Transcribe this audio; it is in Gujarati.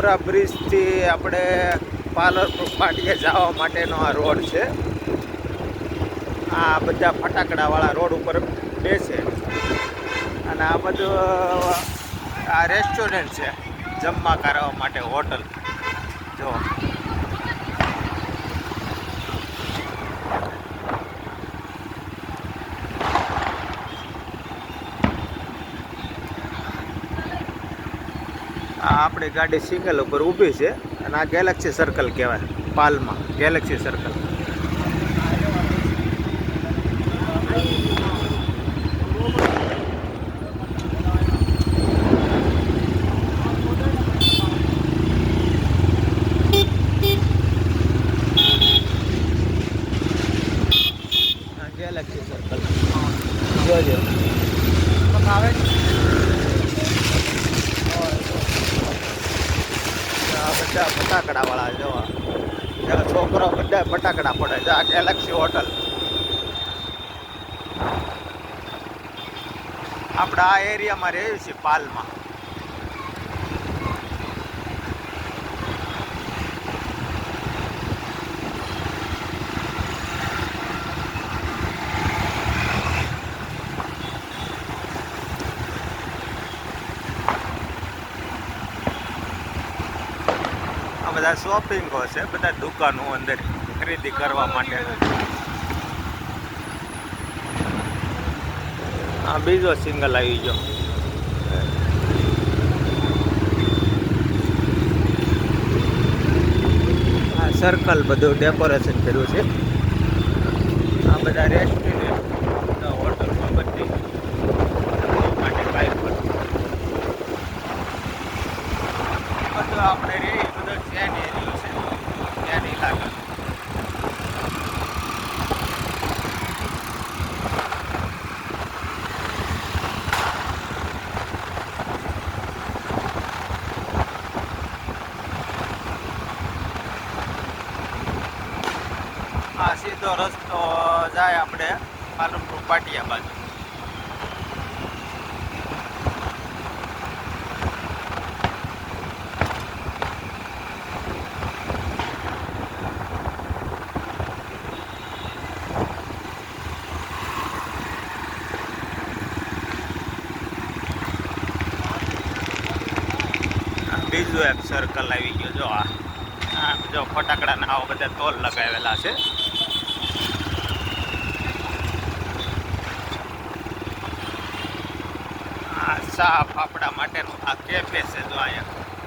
બાબરા બ્રિજથી આપણે પાલનપુર પાટીએ જવા માટેનો આ રોડ છે. આ બધા ફટાકડાવાળા રોડ ઉપર બેસે અને આ બધું આ રેસ્ટોરન્ટ છે જમવા કરવા માટે, હોટલ. જો આ આપણી ગાડી સિગ્નલ ઉપર ઊભી છે અને આ ગેલેક્સી સર્કલ કહેવાય, પાલમાં ગેલેક્સી સર્કલ. ગેલેક્સી સર્કલ જોજો આવે. બધા ફટાકડા વાળા જોવા, છોકરો બધા ફટાકડા પડે છે. આ ગેલેક્સી હોટલ આપણે આ એરિયામાં રહીએ છીએ, પાલમાં. આ બધા શોપિંગો છે, બધા દુકાનો અંદર ખરીદી કરવા માટે. આ બીજો સિંગલ આવી ગયો. આ સર્કલ બધું ડેકોરેશન કર્યું છે. આ બધા રેસ્ટોરન્ટ, હોટલમાં બધી માટે કાંઈ પણ બધું આપણે રે બધો ચેન એરિયો છે, ચેન ઇલાકા. આ સીધો રસ્તો જાય આપણે પાલનપુર પાટિયા બાજુ. બીજું એક સર્કલ આવી ગયો. જો આ જો ફટાકડાના આવા બધા તોલ લગાવેલા છે. આ ચા ફાફડા માટેનું આ કેફે છે. જો અહીંયા